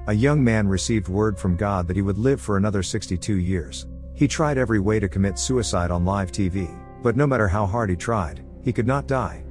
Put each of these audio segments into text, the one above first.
A young man received word from God that he would live for another 62 years. He tried every way to commit suicide on live TV, but no matter how hard he tried, he could not die.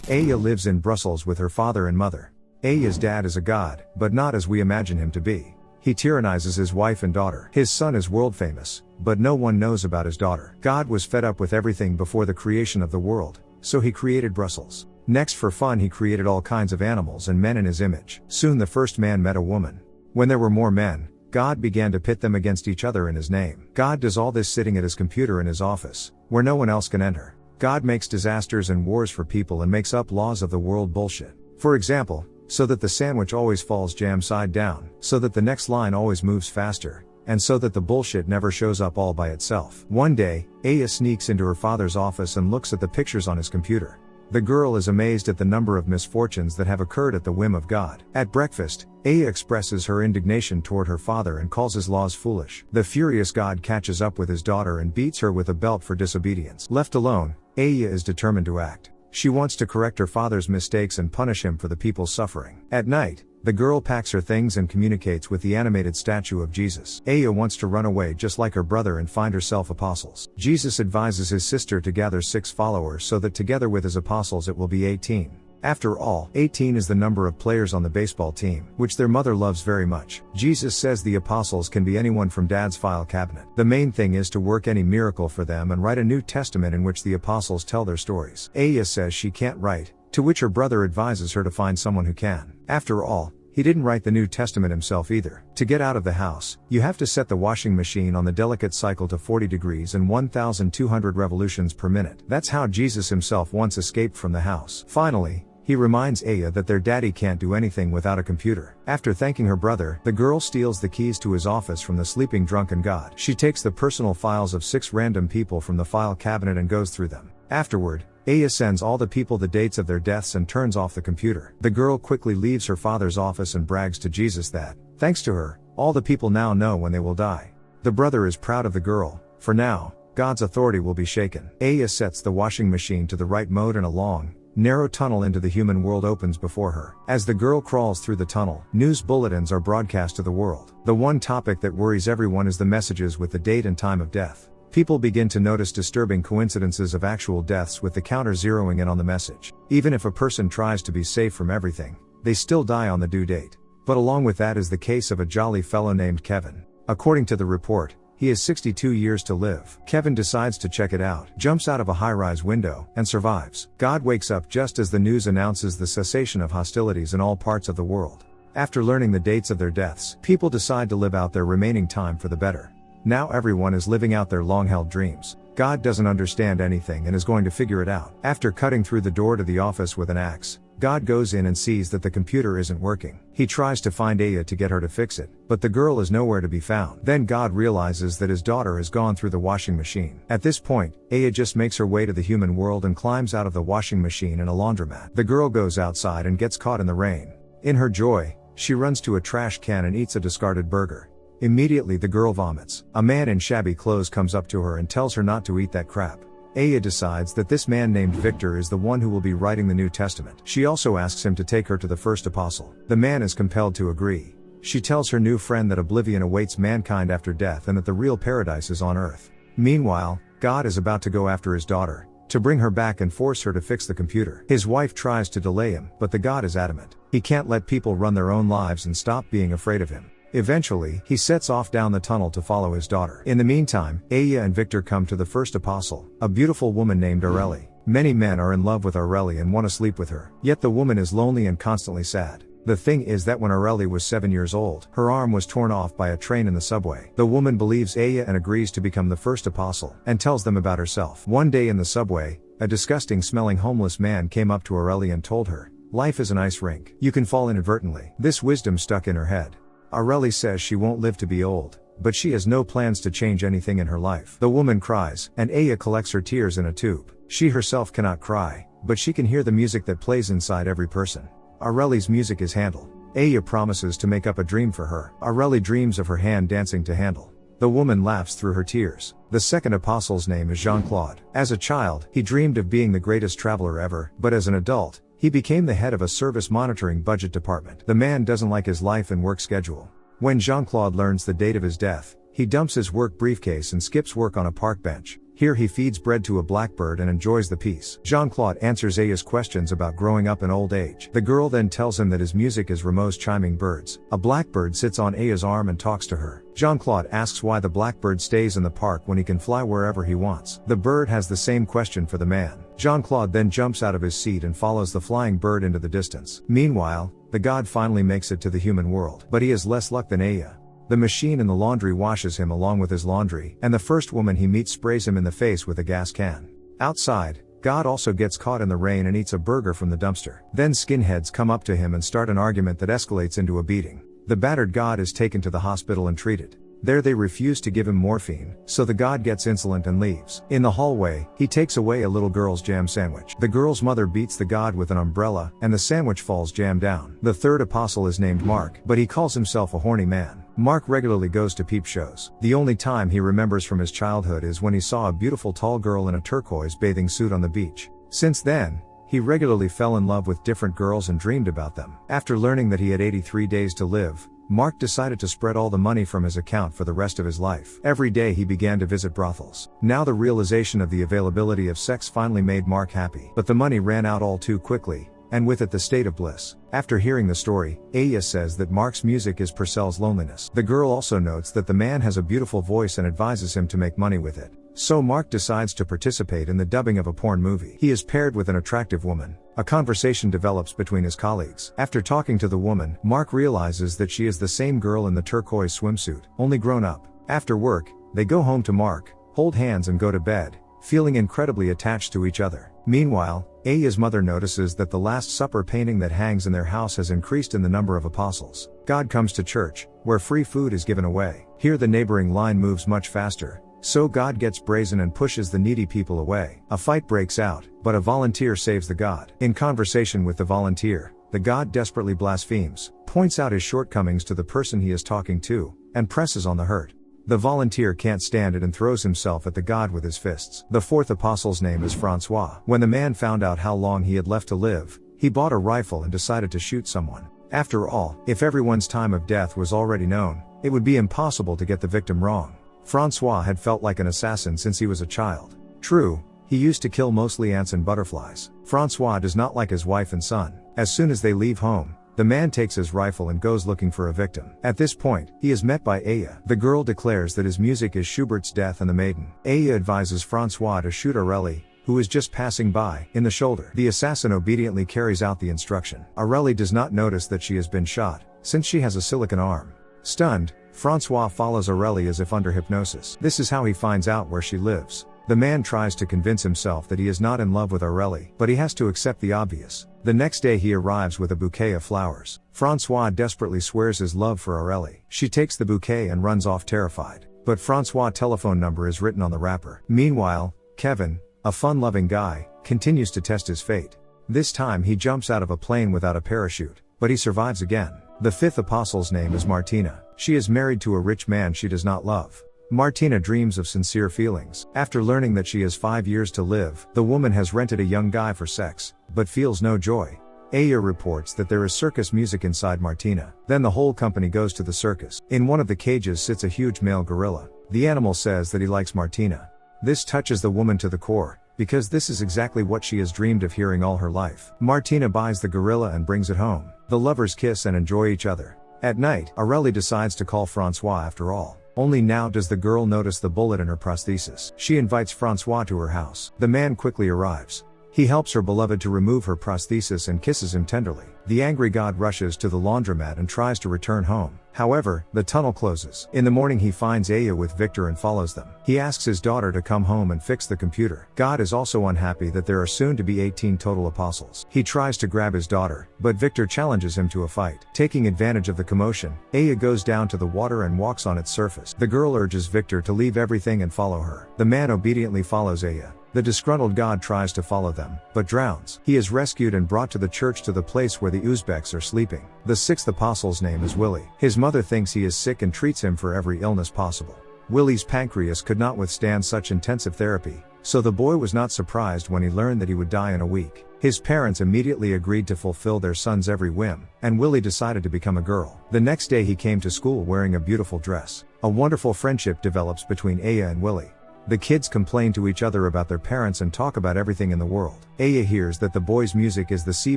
Aya lives in Brussels with her father and mother. Aya's dad is a god, but not as we imagine him to be. He tyrannizes his wife and daughter. His son is world famous, but no one knows about his daughter. God was fed up with everything before the creation of the world, so he created Brussels. Next, for fun, he created all kinds of animals and men in his image. Soon the first man met a woman. When there were more men, God began to pit them against each other in his name. God does all this sitting at his computer in his office, where no one else can enter. God makes disasters and wars for people and makes up laws of the world bullshit. For example, so that the sandwich always falls jam side down, so that the next line always moves faster, and so that the bullshit never shows up all by itself. One day, Aya sneaks into her father's office and looks at the pictures on his computer. The girl is amazed at the number of misfortunes that have occurred at the whim of God. At breakfast, Aya expresses her indignation toward her father and calls his laws foolish. The furious God catches up with his daughter and beats her with a belt for disobedience. Left alone, Aya is determined to act. She wants to correct her father's mistakes and punish him for the people's suffering. At night, the girl packs her things and communicates with the animated statue of Jesus. Aya wants to run away just like her brother and find herself apostles. Jesus advises his sister to gather 6 followers so that together with his apostles it will be 18. After all, 18 is the number of players on the baseball team, which their mother loves very much. Jesus says the apostles can be anyone from dad's file cabinet. The main thing is to work any miracle for them and write a New Testament in which the apostles tell their stories. Aya says she can't write, to which her brother advises her to find someone who can. After all, he didn't write the New Testament himself either. To get out of the house, you have to set the washing machine on the delicate cycle to 40 degrees and 1,200 revolutions per minute. That's how Jesus himself once escaped from the house. Finally, he reminds Aya that their daddy can't do anything without a computer. After thanking her brother, the girl steals the keys to his office from the sleeping drunken god. She takes the personal files of 6 random people from the file cabinet and goes through them. Afterward, Aya sends all the people the dates of their deaths and turns off the computer. The girl quickly leaves her father's office and brags to Jesus that, thanks to her, all the people now know when they will die. The brother is proud of the girl. For now, God's authority will be shaken. Aya sets the washing machine to the right mode and a long, narrow tunnel into the human world opens before her. As the girl crawls through the tunnel, news bulletins are broadcast to the world. The one topic that worries everyone is the messages with the date and time of death. People begin to notice disturbing coincidences of actual deaths with the counter zeroing in on the message. Even if a person tries to be safe from everything, they still die on the due date. But along with that is the case of a jolly fellow named Kevin. According to the report, he has 62 years to live. Kevin decides to check it out, jumps out of a high-rise window, and survives. God wakes up just as the news announces the cessation of hostilities in all parts of the world. After learning the dates of their deaths, people decide to live out their remaining time for the better. Now everyone is living out their long-held dreams. God doesn't understand anything and is going to figure it out. After cutting through the door to the office with an axe, God goes in and sees that the computer isn't working. He tries to find Aya to get her to fix it, but the girl is nowhere to be found. Then God realizes that his daughter has gone through the washing machine. At this point, Aya just makes her way to the human world and climbs out of the washing machine in a laundromat. The girl goes outside and gets caught in the rain. In her joy, she runs to a trash can and eats a discarded burger. Immediately the girl vomits. A man in shabby clothes comes up to her and tells her not to eat that crap. Aya decides that this man named Victor is the one who will be writing the New Testament. She also asks him to take her to the first apostle. The man is compelled to agree. She tells her new friend that oblivion awaits mankind after death and that the real paradise is on earth. Meanwhile, God is about to go after his daughter, to bring her back and force her to fix the computer. His wife tries to delay him, but the God is adamant. He can't let people run their own lives and stop being afraid of him. Eventually, he sets off down the tunnel to follow his daughter. In the meantime, Aya and Victor come to the first apostle, a beautiful woman named Aurelie. Many men are in love with Aurelie and want to sleep with her. Yet the woman is lonely and constantly sad. The thing is that when Aurelie was 7 years old, her arm was torn off by a train in the subway. The woman believes Aya and agrees to become the first apostle, and tells them about herself. One day in the subway, a disgusting smelling homeless man came up to Aurelie and told her, "Life is an ice rink. You can fall inadvertently." This wisdom stuck in her head. Aurelie says she won't live to be old, but she has no plans to change anything in her life. The woman cries, and Aya collects her tears in a tube. She herself cannot cry, but she can hear the music that plays inside every person. Aurelie's music is Handel. Aya promises to make up a dream for her. Aurelie dreams of her hand dancing to Handel. The woman laughs through her tears. The second apostle's name is Jean-Claude. As a child, he dreamed of being the greatest traveler ever, but as an adult, he became the head of a service monitoring budget department. The man doesn't like his life and work schedule. When Jean-Claude learns the date of his death, he dumps his work briefcase and skips work on a park bench. Here he feeds bread to a blackbird and enjoys the peace. Jean-Claude answers Aya's questions about growing up in old age. The girl then tells him that his music is Rameau's chiming birds. A blackbird sits on Aya's arm and talks to her. Jean-Claude asks why the blackbird stays in the park when he can fly wherever he wants. The bird has the same question for the man. Jean-Claude then jumps out of his seat and follows the flying bird into the distance. Meanwhile, the god finally makes it to the human world. But he has less luck than Aya. The machine in the laundry washes him along with his laundry, and the first woman he meets sprays him in the face with a gas can. Outside, God also gets caught in the rain and eats a burger from the dumpster. Then skinheads come up to him and start an argument that escalates into a beating. The battered god is taken to the hospital and treated. There they refuse to give him morphine, so the god gets insolent and leaves. In the hallway, he takes away a little girl's jam sandwich. The girl's mother beats the god with an umbrella, and the sandwich falls jam down. The third apostle is named Mark, but he calls himself a horny man. Mark regularly goes to peep shows. The only time he remembers from his childhood is when he saw a beautiful tall girl in a turquoise bathing suit on the beach. Since then, he regularly fell in love with different girls and dreamed about them. After learning that he had 83 days to live, Mark decided to spread all the money from his account for the rest of his life. Every day he began to visit brothels. Now the realization of the availability of sex finally made Mark happy. But the money ran out all too quickly, and with it the state of bliss. After hearing the story, Aya says that Mark's music is Purcell's loneliness. The girl also notes that the man has a beautiful voice and advises him to make money with it. So Mark decides to participate in the dubbing of a porn movie. He is paired with an attractive woman. A conversation develops between his colleagues. After talking to the woman, Mark realizes that she is the same girl in the turquoise swimsuit, only grown up. After work, they go home to Mark, hold hands and go to bed, feeling incredibly attached to each other. Meanwhile, Aya's mother notices that the Last Supper painting that hangs in their house has increased in the number of apostles. God comes to church, where free food is given away. Here the neighboring line moves much faster, so God gets brazen and pushes the needy people away. A fight breaks out, but a volunteer saves the god. In conversation with the volunteer, the god desperately blasphemes, points out his shortcomings to the person he is talking to, and presses on the hurt. The volunteer can't stand it and throws himself at the god with his fists. The fourth apostle's name is Francois. When the man found out how long he had left to live, he bought a rifle and decided to shoot someone. After all, if everyone's time of death was already known, it would be impossible to get the victim wrong. Francois had felt like an assassin since he was a child. True, he used to kill mostly ants and butterflies. Francois does not like his wife and son. As soon as they leave home, the man takes his rifle and goes looking for a victim. At this point, he is met by Aya. The girl declares that his music is Schubert's Death and the Maiden. Aya advises Francois to shoot Aurélie, who is just passing by, in the shoulder. The assassin obediently carries out the instruction. Aurélie does not notice that she has been shot, since she has a silicon arm. Stunned, Francois follows Aurélie as if under hypnosis. This is how he finds out where she lives. The man tries to convince himself that he is not in love with Aurélie, but he has to accept the obvious. The next day he arrives with a bouquet of flowers. Francois desperately swears his love for Aurélie. She takes the bouquet and runs off terrified. But Francois' telephone number is written on the wrapper. Meanwhile, Kevin, a fun-loving guy, continues to test his fate. This time he jumps out of a plane without a parachute, but he survives again. The fifth apostle's name is Martina. She is married to a rich man she does not love. Martina dreams of sincere feelings. After learning that she has 5 years to live, the woman has rented a young guy for sex, but feels no joy. Aya reports that there is circus music inside Martina. Then the whole company goes to the circus. In one of the cages sits a huge male gorilla. The animal says that he likes Martina. This touches the woman to the core, because this is exactly what she has dreamed of hearing all her life. Martina buys the gorilla and brings it home. The lovers kiss and enjoy each other. At night, Aurélie decides to call Francois after all. Only now does the girl notice the bullet in her prosthesis. She invites Francois to her house. The man quickly arrives. He helps her beloved to remove her prosthesis and kisses him tenderly. The angry god rushes to the laundromat and tries to return home. However, the tunnel closes. In the morning he finds Aya with Victor and follows them. He asks his daughter to come home and fix the computer. God is also unhappy that there are soon to be 18 total apostles. He tries to grab his daughter, but Victor challenges him to a fight. Taking advantage of the commotion, Aya goes down to the water and walks on its surface. The girl urges Victor to leave everything and follow her. The man obediently follows Aya. The disgruntled god tries to follow them, but drowns. He is rescued and brought to the church to the place where the Uzbeks are sleeping. The sixth apostle's name is Willie. His mother thinks he is sick and treats him for every illness possible. Willy's pancreas could not withstand such intensive therapy, so the boy was not surprised when he learned that he would die in a week. His parents immediately agreed to fulfill their son's every whim, and Willy decided to become a girl. The next day he came to school wearing a beautiful dress. A wonderful friendship develops between Aya and Willy. The kids complain to each other about their parents and talk about everything in the world. Aya hears that the boy's music is The Sea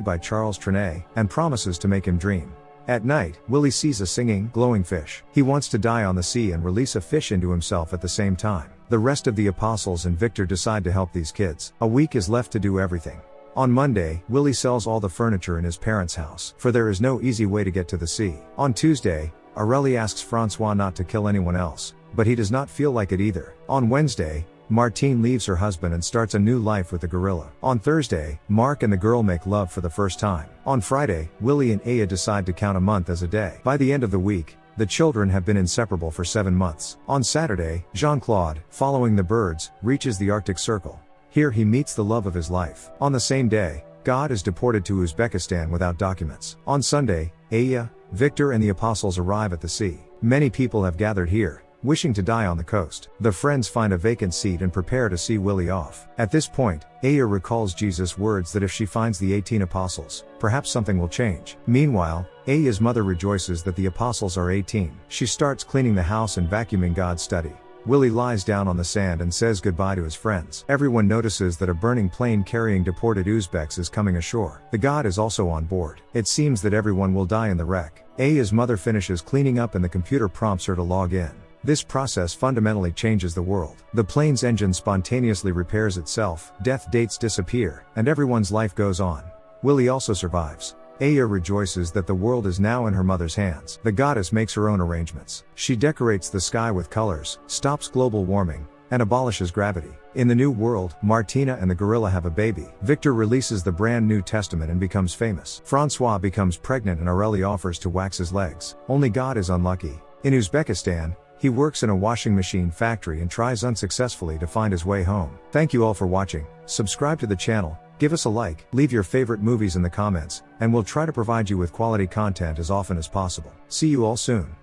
by Charles Trenet, and promises to make him dream. At night, Willy sees a singing, glowing fish. He wants to die on the sea and release a fish into himself at the same time. The rest of the apostles and Victor decide to help these kids. A week is left to do everything. On Monday, Willy sells all the furniture in his parents' house, for there is no easy way to get to the sea. On Tuesday, Aurélie asks Francois not to kill anyone else, but he does not feel like it either. On Wednesday, Martine leaves her husband and starts a new life with the gorilla. On Thursday, Mark and the girl make love for the first time. On Friday, Willy and Aya decide to count a month as a day. By the end of the week, the children have been inseparable for 7 months. On Saturday, Jean-Claude, following the birds, reaches the Arctic Circle. Here he meets the love of his life. On the same day, God is deported to Uzbekistan without documents. On Sunday, Aya, Victor and the apostles arrive at the sea. Many people have gathered here, wishing to die on the coast. The friends find a vacant seat and prepare to see Willy off. At this point, Aya recalls Jesus' words that if she finds the 18 apostles, perhaps something will change. Meanwhile, Aya's mother rejoices that the apostles are 18. She starts cleaning the house and vacuuming God's study. Willy lies down on the sand and says goodbye to his friends. Everyone notices that a burning plane carrying deported Uzbeks is coming ashore. The God is also on board. It seems that everyone will die in the wreck. Aya's mother finishes cleaning up and the computer prompts her to log in. This process fundamentally changes the world. The plane's engine spontaneously repairs itself, death dates disappear, and everyone's life goes on. Willy also survives. Aya rejoices that the world is now in her mother's hands. The goddess makes her own arrangements. She decorates the sky with colors, stops global warming, and abolishes gravity. In the new world, Martina and the gorilla have a baby. Victor releases the brand New Testament and becomes famous. Francois becomes pregnant and Aurélie offers to wax his legs. Only God is unlucky. In Uzbekistan, he works in a washing machine factory and tries unsuccessfully to find his way home. Thank you all for watching. Subscribe to the channel, give us a like, leave your favorite movies in the comments, and we'll try to provide you with quality content as often as possible. See you all soon.